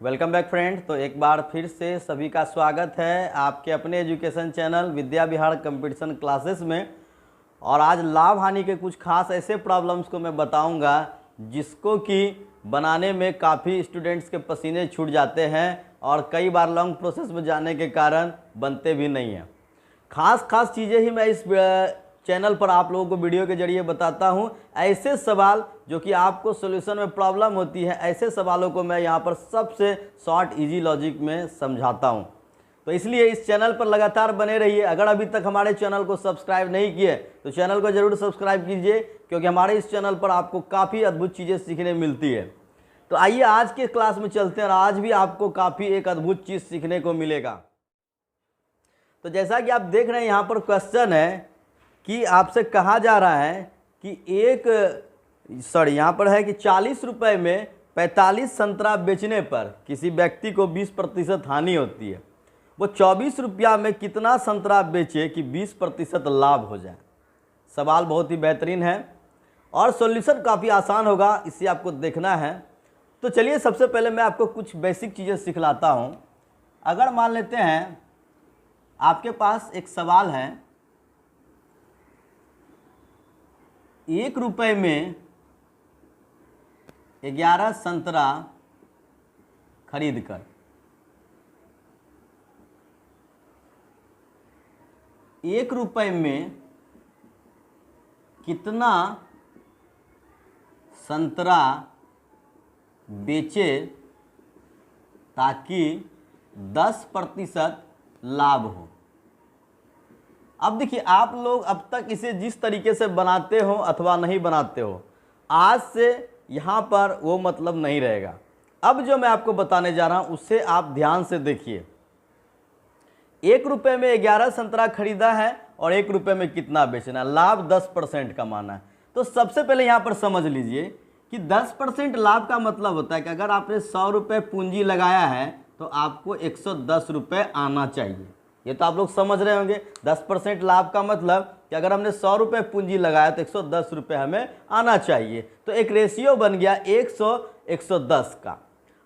Welcome back friend. तो एक बार फिर से सभी का स्वागत है आपके अपने education channel Vidya Vihar competition classes में। और आज लाभ हानि के कुछ खास ऐसे प्रॉब्लम्स को मैं बताऊंगा जिसको कि बनाने में काफ़ी स्टूडेंट्स के पसीने छूट जाते हैं और कई बार लॉन्ग प्रोसेस में जाने के कारण बनते भी नहीं हैं। खास चीज़ें ही मैं इस चैनल पर आप लोगों को वीडियो के जरिए बताता हूं। ऐसे सवाल जो कि आपको सॉल्यूशन में प्रॉब्लम होती है, ऐसे सवालों को मैं यहां पर सबसे शॉर्ट इजी लॉजिक में समझाता हूं। तो इसलिए इस चैनल पर लगातार बने रहिए। अगर अभी तक हमारे चैनल को सब्सक्राइब नहीं किए तो चैनल को जरूर सब्सक्राइब कीजिए, क्योंकि हमारे इस चैनल पर आपको काफ़ी अद्भुत चीज़ें सीखने मिलती है। तो आइए आज के क्लास में चलते हैं और आज भी आपको काफ़ी एक अद्भुत चीज़ सीखने को मिलेगा। तो जैसा कि आप देख रहे हैं यहाँ पर क्वेश्चन है कि आपसे कहा जा रहा है कि यहाँ पर है कि 40 रुपये में 45 संतरा बेचने पर किसी व्यक्ति को 20% हानि होती है। वो 24 रुपया में कितना संतरा बेचे कि 20% लाभ हो जाए। सवाल बहुत ही बेहतरीन है और सॉल्यूशन काफ़ी आसान होगा, इसे आपको देखना है। तो चलिए सबसे पहले मैं आपको कुछ बेसिक चीज़ें सिखलाता हूँ। अगर मान लेते हैं आपके पास एक सवाल है, 1 रुपये में 11 संतरा खरीद कर 1 रुपये में कितना संतरा बेचे ताकि 10% लाभ हो। अब देखिए, आप लोग अब तक इसे जिस तरीके से बनाते हो अथवा नहीं बनाते हो, आज से यहाँ पर वो मतलब नहीं रहेगा। अब जो मैं आपको बताने जा रहा हूँ उससे आप ध्यान से देखिए। 1 रुपये में 11 संतरा खरीदा है और 1 रुपये में कितना बेचना है, लाभ 10% कमाना है। तो सबसे पहले यहाँ पर समझ लीजिए कि 10% लाभ का मतलब होता है कि अगर आपने 100 रुपये पूंजी लगाया है तो आपको 110 रुपये आना चाहिए। ये तो आप लोग समझ रहे होंगे। 10% लाभ का मतलब कि अगर हमने 100 रुपये पूंजी लगाया तो 110 रुपये हमें आना चाहिए। तो एक रेशियो बन गया 100-110 का।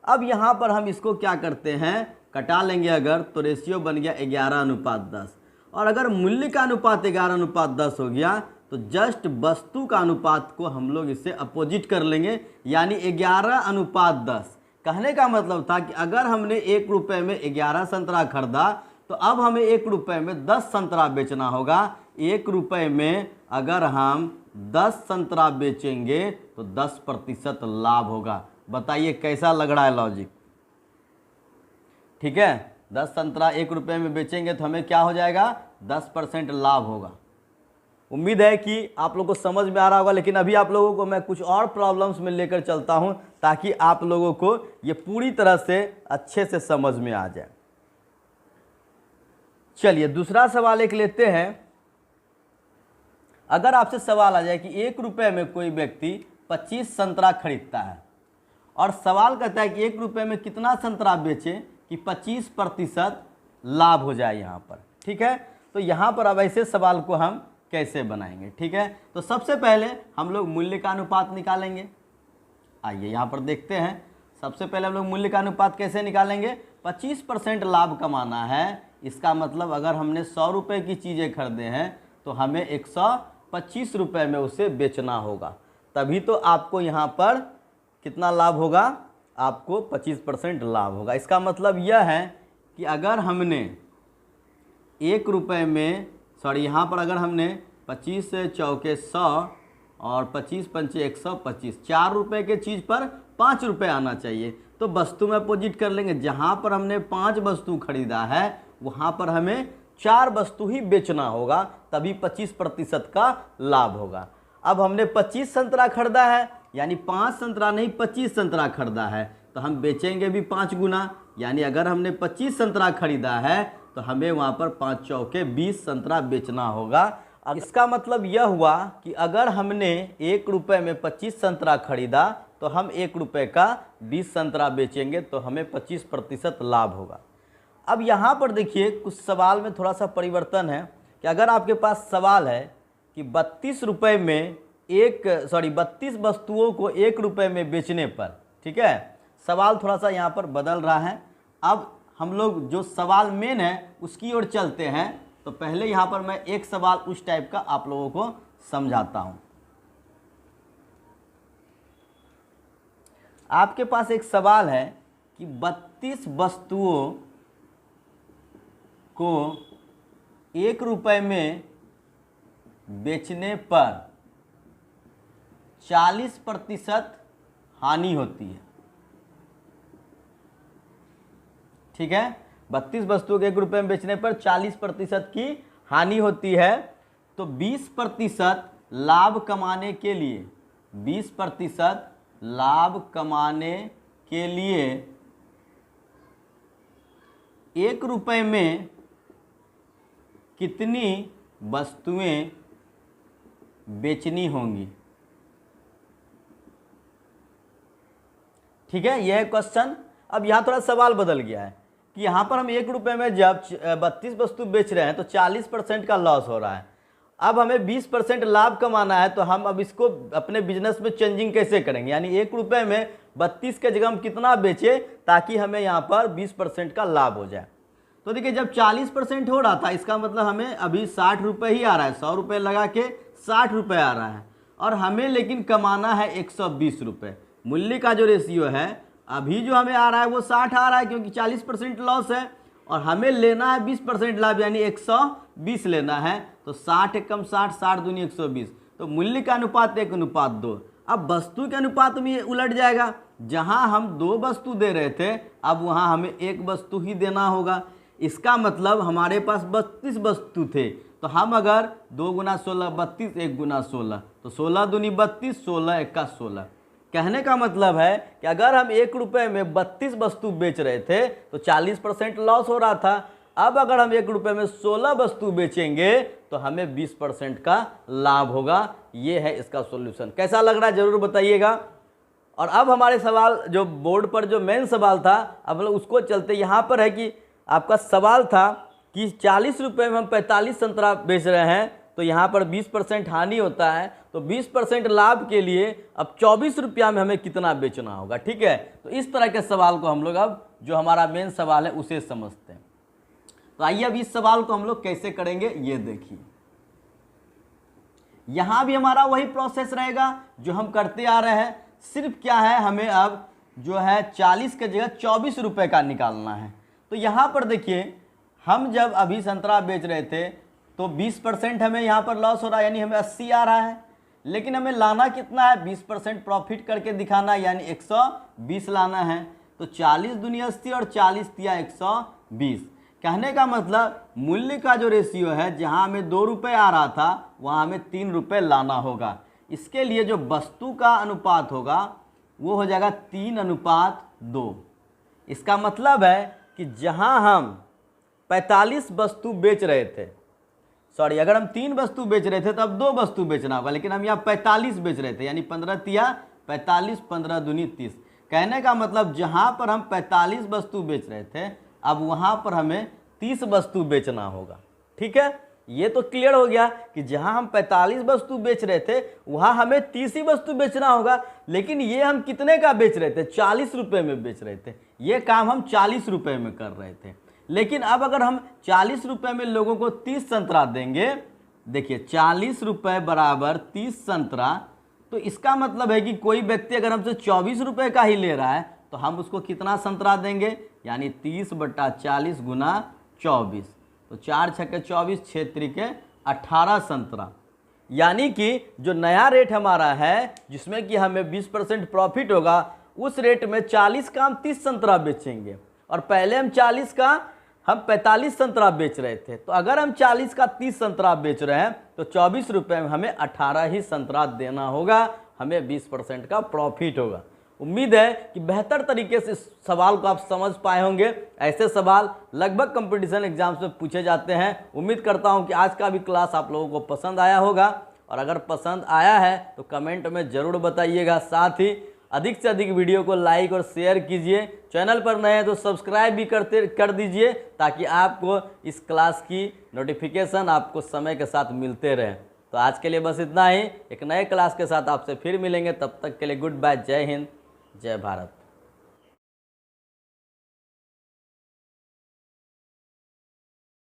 अब यहाँ पर हम इसको क्या करते हैं, कटा लेंगे अगर, तो रेशियो बन गया 11:10। और अगर मूल्य का अनुपात 11:10 हो गया तो जस्ट वस्तु का अनुपात को हम लोग इससे अपोजिट कर लेंगे, यानी 11:10। कहने का मतलब था कि अगर हमने 1 रुपये में 11 संतरा खरीदा तो अब हमें 1 रुपये में 10 संतरा बेचना होगा। 1 रुपये में अगर हम 10 संतरा बेचेंगे तो 10% लाभ होगा। बताइए कैसा लग रहा है लॉजिक? ठीक है, 10 संतरा 1 रुपये में बेचेंगे तो हमें क्या हो जाएगा, 10% लाभ होगा। उम्मीद है कि आप लोगों को समझ में आ रहा होगा। लेकिन अभी आप लोगों को मैं कुछ और प्रॉब्लम्स में लेकर चलता हूं ताकि आप लोगों को ये पूरी तरह से अच्छे से समझ में आ जाए। चलिए दूसरा सवाल एक लेते हैं। अगर आपसे सवाल आ जाए कि 1 रुपये में कोई व्यक्ति 25 संतरा खरीदता है और सवाल कहता है कि 1 रुपये में कितना संतरा बेचे कि 25% लाभ हो जाए यहाँ पर। ठीक है, तो यहाँ पर अब ऐसे सवाल को हम कैसे बनाएंगे? ठीक है, तो सबसे पहले हम लोग मूल्य का अनुपात निकालेंगे। आइए यहाँ पर देखते हैं। सबसे पहले हम लोग मूल्य का अनुपात कैसे निकालेंगे? 25% लाभ कमाना है। इसका मतलब अगर हमने 100 रुपये की चीज़ें खरीदे हैं तो हमें 125 रुपये में उसे बेचना होगा, तभी तो आपको यहाँ पर कितना लाभ होगा, आपको 25% लाभ होगा। इसका मतलब यह है कि अगर हमने 1 रुपये में यहाँ पर अगर हमने 25 से चौके 100 और 25 पंचे 125, 4 रुपये के चीज़ पर 5 रुपये आना चाहिए। तो वस्तु में अपोजिट कर लेंगे। जहाँ पर हमने 5 वस्तु खरीदा है वहाँ पर हमें 4 वस्तु ही बेचना होगा, तभी 25% का लाभ होगा। अब हमने 25 संतरा खरीदा है, यानी 5 संतरा नहीं 25 संतरा खरीदा है, तो हम बेचेंगे भी 5 गुना। यानी अगर हमने 25 संतरा खरीदा है तो हमें वहाँ पर 5 चौके 20 संतरा बेचना होगा। अब इसका मतलब यह हुआ कि अगर हमने 1 रुपये में 25 संतरा खरीदा तो हम 1 रुपये का 20 संतरा बेचेंगे तो हमें 25% लाभ होगा। अब यहाँ पर देखिए कुछ सवाल में थोड़ा सा परिवर्तन है कि अगर आपके पास सवाल है कि 32 रुपये में 32 वस्तुओं को 1 रुपये में बेचने पर, ठीक है, सवाल थोड़ा सा यहाँ पर बदल रहा है। अब हम लोग जो सवाल मेन है उसकी ओर चलते हैं। तो पहले यहाँ पर मैं एक सवाल उस टाइप का आप लोगों को समझाता हूँ। आपके पास एक सवाल है कि 32 वस्तुओं को 1 रुपए में बेचने पर 40% हानि होती है। ठीक है, 32 वस्तुओं के 1 रुपए में बेचने पर 40% की हानि होती है। तो 20% लाभ कमाने के लिए 20% लाभ कमाने के लिए 1 रुपए में कितनी वस्तुएं बेचनी होंगी। ठीक है, यह क्वेश्चन। अब यहाँ थोड़ा सवाल बदल गया है कि यहाँ पर हम 1 रुपए में जब 32 वस्तु बेच रहे हैं तो 40% का लॉस हो रहा है। अब हमें 20% लाभ कमाना है, तो हम अब इसको अपने बिजनेस में चेंजिंग कैसे करेंगे, यानी 1 रुपए में 32 के जगह हम कितना बेचें ताकि हमें यहाँ पर 20% का लाभ हो जाए। तो देखिए, जब 40% हो रहा था इसका मतलब हमें अभी 60 रुपये ही आ रहा है, 100 रुपये लगा के 60 रुपये आ रहा है, और हमें लेकिन कमाना है 120 रुपये। मूल्य का जो रेशियो है अभी जो हमें आ रहा है वो 60 आ रहा है, क्योंकि 40% लॉस है, और हमें लेना है 20% लाभ, यानी 120 लेना है। तो 60 एकम 60, 60 दूनी 120, तो मूल्य का अनुपात 1:2। अब वस्तु के अनुपात में ये उलट जाएगा, जहां हम 2 वस्तु दे रहे थे अब वहां हमें 1 वस्तु ही देना होगा। इसका मतलब हमारे पास 32 वस्तु थे, तो हम अगर 2 गुना 16 32, 1 गुना 16, तो 16 दूनी 32, 16 1 का 16। कहने का मतलब है कि अगर हम 1 रुपए में 32 वस्तु बेच रहे थे तो 40% लॉस हो रहा था। अब अगर हम 1 रुपए में 16 वस्तु बेचेंगे तो हमें 20% का लाभ होगा। ये है इसका सॉल्यूशन। कैसा लग रहा है जरूर बताइएगा। और अब हमारे सवाल जो बोर्ड पर जो मेन सवाल था, अब लोग उसको चलते। यहाँ पर है कि आपका सवाल था कि 40 रुपये में हम 45 संतरा बेच रहे हैं, तो यहाँ पर 20% हानि होता है, तो 20% लाभ के लिए अब 24 रुपया में हमें कितना बेचना होगा। ठीक है, तो इस तरह के सवाल को हम लोग अब जो हमारा मेन सवाल है उसे समझते हैं। तो आइए अब इस सवाल को हम लोग कैसे करेंगे ये देखिए। यहाँ भी हमारा वही प्रोसेस रहेगा जो हम करते आ रहे हैं, सिर्फ क्या है हमें अब जो है 40 के जगह 24 रुपये का निकालना है। तो यहाँ पर देखिए, हम जब अभी संतरा बेच रहे थे तो 20% हमें यहाँ पर लॉस हो रहा है, यानी हमें 80 आ रहा है, लेकिन हमें लाना कितना है 20% प्रॉफिट करके दिखाना, यानी 120 लाना है। तो 40 दूनी 80 और 40 दिया 120। कहने का मतलब मूल्य का जो रेशियो है, जहाँ हमें 2 रुपये आ रहा था वहाँ हमें 3 रुपये लाना होगा। इसके लिए जो वस्तु का अनुपात होगा वो हो जाएगा 3:2। इसका मतलब है कि जहाँ हम 45 वस्तु बेच रहे थे, सॉरी अगर हम 3 वस्तु बेच रहे थे तो अब 2 वस्तु बेचना होगा, लेकिन हम यहाँ 45 बेच रहे थे, यानी 15 तिया 45, 15 दूनी 30। कहने का मतलब जहाँ पर हम 45 वस्तु बेच रहे थे अब वहाँ पर हमें 30 वस्तु बेचना होगा। ठीक है, ये तो क्लियर हो गया कि जहाँ हम 45 वस्तु बेच रहे थे वहाँ हमें 30 ही वस्तु बेचना होगा। लेकिन ये हम कितने का बेच रहे थे, 40 रुपये में बेच रहे थे। ये काम हम 40 रुपये में कर रहे थे। लेकिन अब अगर हम 40 रुपये में लोगों को 30 संतरा देंगे, देखिए 40 रुपये बराबर 30 संतरा, तो इसका मतलब है कि कोई व्यक्ति अगर हमसे 24 रुपये का ही ले रहा है तो हम उसको कितना संतरा देंगे, यानी 30/40 गुना 24, तो 4 छक्के 24, 6 त्रिके 18 संतरा। यानी कि जो नया रेट हमारा है जिसमें कि हमें 20% प्रॉफिट होगा, उस रेट में 40 का हम 30 संतरा बेचेंगे, और पहले हम 40 का हम 45 संतरा बेच रहे थे। तो अगर हम 40 का 30 संतरा बेच रहे हैं तो 24 रुपये में हमें 18 ही संतरा देना होगा, हमें 20% का प्रॉफिट होगा। उम्मीद है कि बेहतर तरीके से इस सवाल को आप समझ पाए होंगे। ऐसे सवाल लगभग कंपटीशन एग्जाम्स में पूछे जाते हैं। उम्मीद करता हूं कि आज का भी क्लास आप लोगों को पसंद आया होगा, और अगर पसंद आया है तो कमेंट में ज़रूर बताइएगा। साथ ही अधिक से अधिक वीडियो को लाइक और शेयर कीजिए। चैनल पर नए हैं तो सब्सक्राइब भी कर दीजिए, ताकि आपको इस क्लास की नोटिफिकेशन आपको समय के साथ मिलते रहे। तो आज के लिए बस इतना ही। एक नए क्लास के साथ आपसे फिर मिलेंगे, तब तक के लिए गुड बाय। जय हिंद, जय भारत।